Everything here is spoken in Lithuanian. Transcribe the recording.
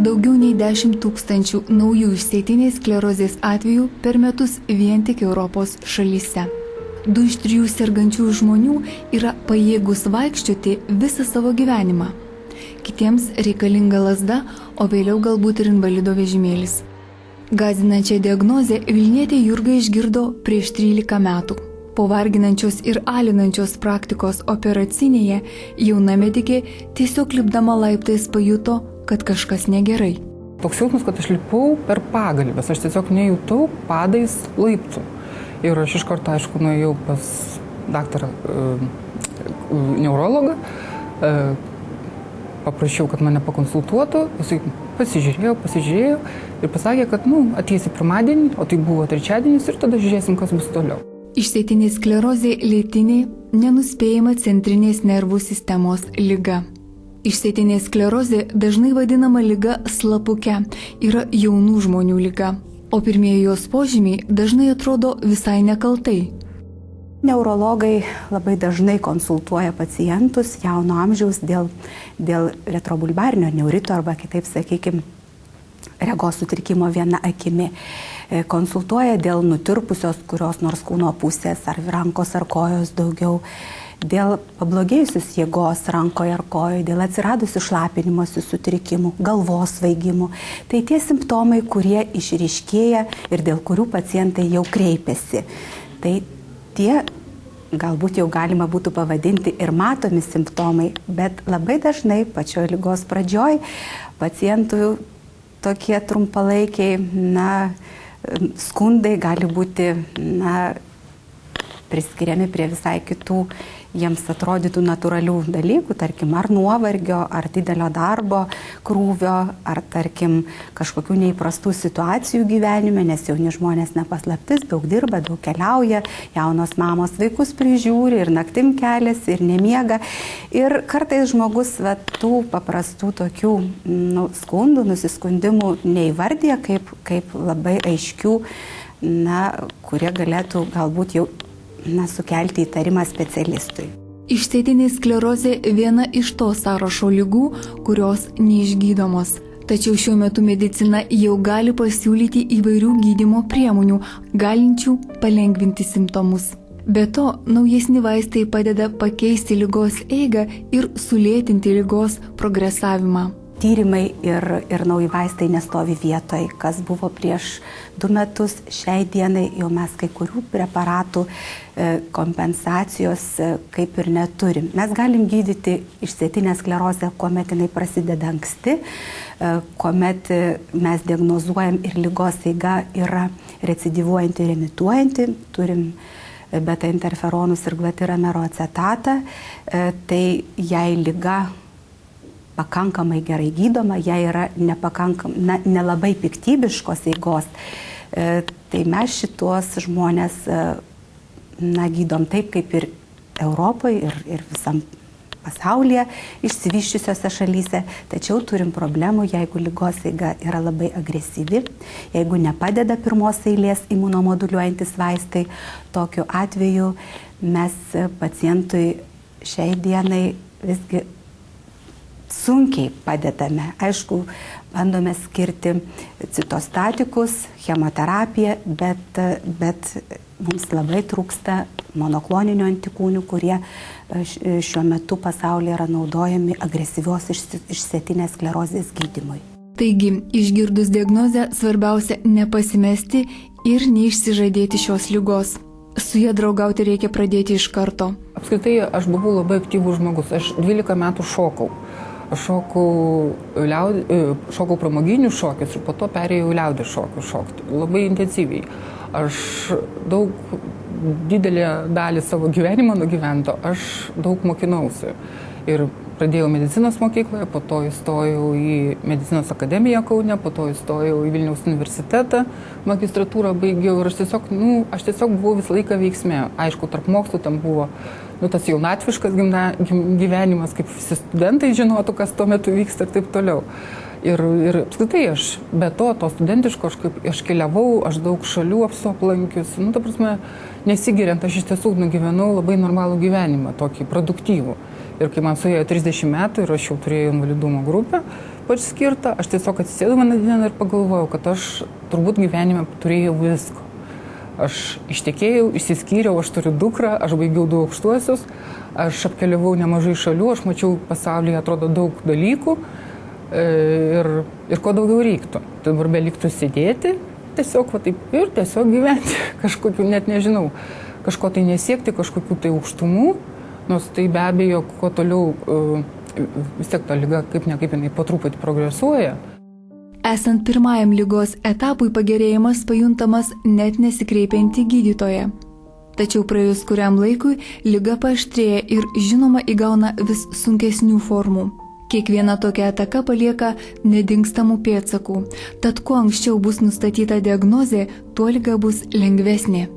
Daugiau nei 10 000 naujų išsėtinės sklerozės atvejų per metus vien tik Europos šalyse. 2 iš 3 sergančių žmonių yra pajėgus vaikščioti visą savo gyvenimą. Kitiems reikalinga lazda, o vėliau galbūt ir invalido vežimėlis. Gąsdinančią diagnozę Vilnietė Jurga išgirdo prieš 13 metų. Po varginančios ir alinančios praktikos operacinėje jauna medikė tiesiog lipdama laiptais pajuto, kad kažkas negerai. Toks jausmas, kad aš lipau per pagalves, aš tiesiog nejutau padais laiptų. Ir aš iš karto, aišku, nuėjau pas daktarą neurologą, paprašiau, kad mane pakonsultuotų, jisai pasižiūrėjo ir pasakė, kad ateisi pirmadienį, o tai buvo trečiadienis ir tada žiūrėsim, kas bus toliau. Išsėtinė sklerozė lėtinė, nenuspėjama centrinės nervų sistemos liga. Išsėtinė sklerozė, dažnai vadinama liga slapuke, yra jaunų žmonių liga, o pirmieji jos požymiai dažnai atrodo visai nekaltai. Neurologai labai dažnai konsultuoja pacientus jauno amžiaus dėl retrobulbarinio neurito arba kitaip sakykime regos sutrikimo viena akimi. Konsultuoja dėl nutirpusios kurios nors kūno pusės ar rankos ar kojos daugiau, dėl pablogėjusios jėgos rankoje ar kojoje, dėl atsiradusių šlapinimosi sutrikimų, galvos svaigimų. Tai tie simptomai, kurie išryškėja ir dėl kurių pacientai jau kreipiasi. Tai tie galbūt jau galima būtų pavadinti ir matomi simptomai, bet labai dažnai pačioj ligos pradžioj pacientų tokie trumpalaikiai, skundai gali būti, priskiriami prie visai kitų jiems atrodytų natūralių dalykų, tarkim, ar nuovargio, ar didelio darbo krūvio, ar tarkim kažkokių neįprastų situacijų gyvenime, nes jauni žmonės nepaslaptis, daug dirba, daug keliauja, jaunos mamos vaikus prižiūri ir naktim keliasi ir nemiega. Ir kartais žmogus tų paprastų tokių skundų, nusiskundimų neįvardija kaip labai aiškių, kurie galėtų galbūt jau sukelti įtarimą specialistui. Išsėtinė sklerozė viena iš to sąrašo ligų, kurios neišgydomos. Tačiau šiuo metu medicina jau gali pasiūlyti įvairių gydymo priemonių, galinčių palengvinti simptomus. Be to, naujesni vaistai padeda pakeisti ligos eigą ir sulėtinti ligos progresavimą. Tyrimai ir nauji vaistai nestovi vietoj. Kas buvo prieš 2 metus, šiai dienai jau mes kai kurių preparatų kompensacijos kaip ir neturim. Mes galim gydyti išsėtinę sklerozę, kuomet jinai prasideda anksti, kuomet mes diagnozuojam ir ligos eiga yra recidyvuojanti ir imituojanti, turim beta interferonus ir glatiramero acetatą, tai jei liga pakankamai gerai gydoma, jei yra nelabai piktybiškos eigos, tai mes šitos žmonės gydom taip, kaip ir Europoje ir visam pasaulyje, išsivysčiusiose šalyse, tačiau turim problemų, jeigu ligos eiga yra labai agresyvi, jeigu nepadeda pirmos eilės imunomoduliuojantis vaistai, tokiu atveju mes pacientui šiai dienai visgi sunkiai padedame. Aišku, bandome skirti citostatikus, chemoterapiją, bet mums labai trūksta monokloninių antikūnių, kurie šiuo metu pasaulyje yra naudojami agresyvios išsėtinės sklerozės gydymui. Taigi, išgirdus diagnozę, svarbiausia nepasimesti ir neišsižadėti šios ligos. Su ja draugauti reikia pradėti iš karto. Apskritai, aš buvau labai aktyvus žmogus. Aš 12 metų šokau. Aš šokau pramoginius šokius ir po to perėjau į liaudies šokius šokti. Labai intensyviai. Aš didelę dalį savo gyvenimo nugyvento, aš daug mokinausi. Ir pradėjau medicinos mokykloje, po to įstojau į medicinos akademiją Kaune, po to įstojau į Vilniaus universitetą, magistratūrą baigiau ir aš tiesiog buvau visą laiką veiksme. Aišku, tarp mokslų tam buvo tas jaunatviškas gyvenimas, kaip visi studentai žinotų, kas tuo metu vyksta ir taip toliau. Ir apskritai aš, be to studentiško, aš keliavau, aš daug šalių aplankius, ta prasme, nesigiriant, aš iš tiesų nugyvenau labai normalų gyvenimą, tokį produktyvų. Ir kai man suėjo 30 metų ir aš jau turėjau invalidumo grupę paskirtą, aš tiesiog atsisėdau vieną dieną ir pagalvojau, kad aš turbūt gyvenime turėjau visko. Aš ištekėjau, išsiskyriau, aš turiu dukrą, aš baigiau 2 aukštuosius, aš apkeliavau nemažai šalių, aš mačiau pasaulyje, atrodo, daug dalykų ir ko daugiau reiktų. Dabar beliktų sėdėti, tiesiog va taip ir tiesiog gyventi, kažkokių, net nežinau, kažko tai nesiekti, kažkokių tai aukštumų, nors tai be abejo, kuo toliau vis tiek ta liga kaip jinai po truputį progresuoja. Esant pirmajam lygos etapui pagerėjimas pajuntamas net nesikreipiant į gydytoją. Tačiau praėjus kuriam laikui liga paaštrėja ir žinoma įgauna vis sunkesnių formų. Kiekviena tokia ataka palieka nedingstamų pėdsakų, tad kuo anksčiau bus nustatyta diagnozė, tuo liga bus lengvesnė.